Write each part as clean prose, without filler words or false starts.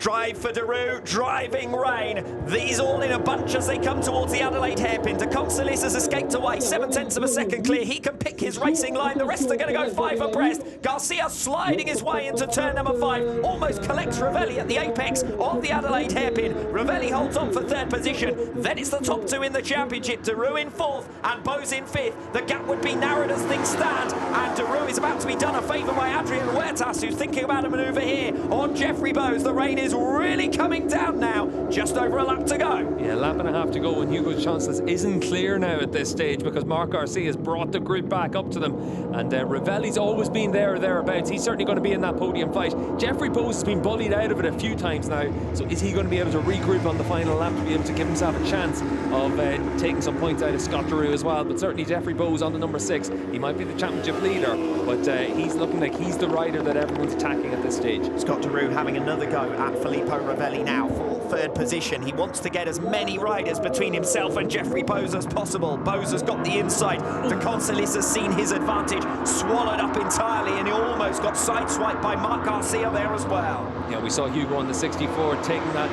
Drive for Daru, driving rain. These all in a bunch as they come towards the Adelaide hairpin. De Consolis has escaped away, 7/10 of a second clear. He can pick his racing line. The rest are going to go 5 abreast. Garcia sliding his way into turn number 5. Almost collects Ravelli at the apex of the Adelaide hairpin. Ravelli holds on for 3rd position. Then it's the top 2 in the championship. Daru in 4th and Bose in 5th. The gap would be narrowed as things stand. And Daru is about to be done a favour by Adrian Huertas, who's thinking about a manoeuvre here on Jeffrey Bose. The rain is really coming down now. Just over a lap to go. Yeah, lap and a half to go, and Hugo Chances isn't clear now at this stage because Marc Garcia has brought the group back up to them. And Ravelli's always been there or thereabouts. He's certainly going to be in that podium fight. Jeffrey Bose has been bullied out of it a few times now. So is he going to be able to regroup on the final lap to be able to give himself a chance of taking some points out of Scott Daru as well? But certainly Jeffrey Bose on the number 6. He might be the championship leader, but he's looking like he's the rider that everyone's attacking at this stage. Scott Daru having another go at Filippo Ravelli now for 3rd position. He wants to get as many riders between himself and Jeffrey Bose as possible. Bose has got the inside. De Consolis has seen his advantage swallowed up entirely, and he almost got sideswiped by Marc Garcia there as well. Yeah, we saw Hugo on the 64 taking that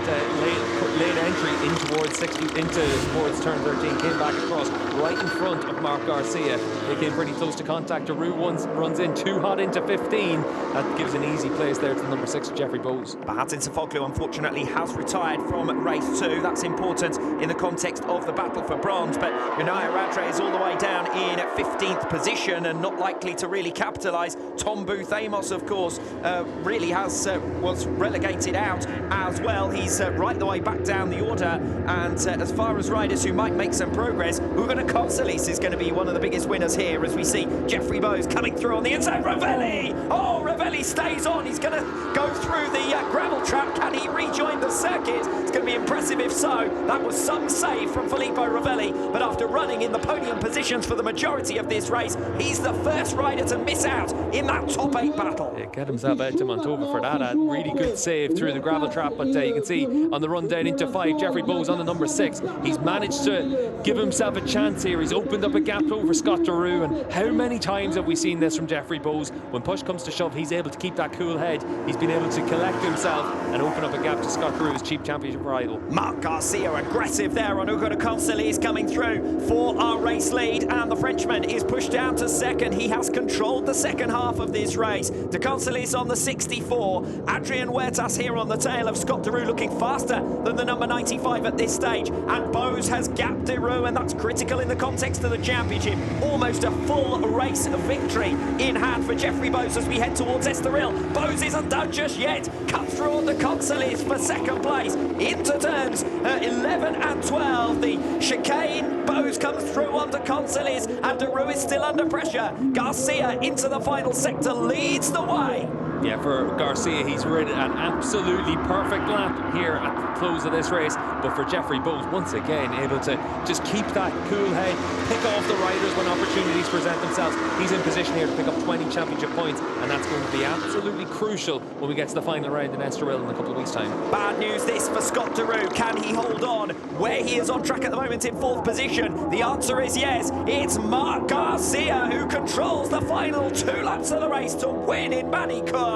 late entry in towards turn 13, came back across right in front of Marc Garcia. They came pretty close to contact. Daru runs in too hot into 15. That gives an easy place there to the number 6, Jeffrey Bose. Bahattin Sofoglu unfortunately has retired from race 2. That's important in the context of the battle for bronze, but Unai Radre is all the way down in 15th position and not likely to really capitalise. Tom Booth Amos, of course, really was relegated out as well. He's right the way back down the order, and as far as riders who might make some progress, Hugo de Consolis is going to be one of the biggest winners here as we see Jeffrey Bose coming through on the inside. Ravelli! Oh, Ravelli stays on. He's going to go through the gravel trap. Can he rejoin the circuit? It's going to be impressive if so. That was some save from Filippo Ravelli, but after running in the podium positions for the majority of this race, he's the first rider to miss out in that top 8 battle. Yeah, get himself out to Montova for that. A really good save through the gravel trap, but you can see on the run down into 5, Jeffrey Bose on the number 6. He's managed to give himself a chance here. He's opened up a gap over Scott Daru, and how many times have we seen this from Jeffrey Bose? When push comes to shove, he's able to keep that cool head. He's been able to collect himself and open up a gap to Scott Daru, his cheap championship rival. Marc Garcia aggressive there on Hugo de Consolis coming through for our race lead, and the Frenchman is pushed down to 2nd. He has controlled the second half of this race. De Consolis on the 64. Adrian Huertas here on the tail of Scott Daru, looking faster than the number 95 at this stage. And Bose has gapped Daru, and that's critical in the context of the championship. Almost a full race victory in hand for Jeffrey Bose as we head towards Estoril. Bose isn't done just yet. Cuts through on De Consolis for 2nd place. Into turns 11 and 12. The chicane. Bose comes through on De Consolis, and Daru is still under pressure. Garcia into the final sector leads the way. Yeah, for Garcia, he's ridden an absolutely perfect lap here at the close of this race. But for Jeffrey Bose, once again, able to just keep that cool head, pick off the riders when opportunities present themselves. He's in position here to pick up 20 championship points, and that's going to be absolutely crucial when we get to the final round in Estoril in a couple of weeks' time. Bad news this for Scott Daru. Can he hold on where he is on track at the moment in 4th position? The answer is yes. It's Marc Garcia who controls the final 2 laps of the race to win in Magny-Cours.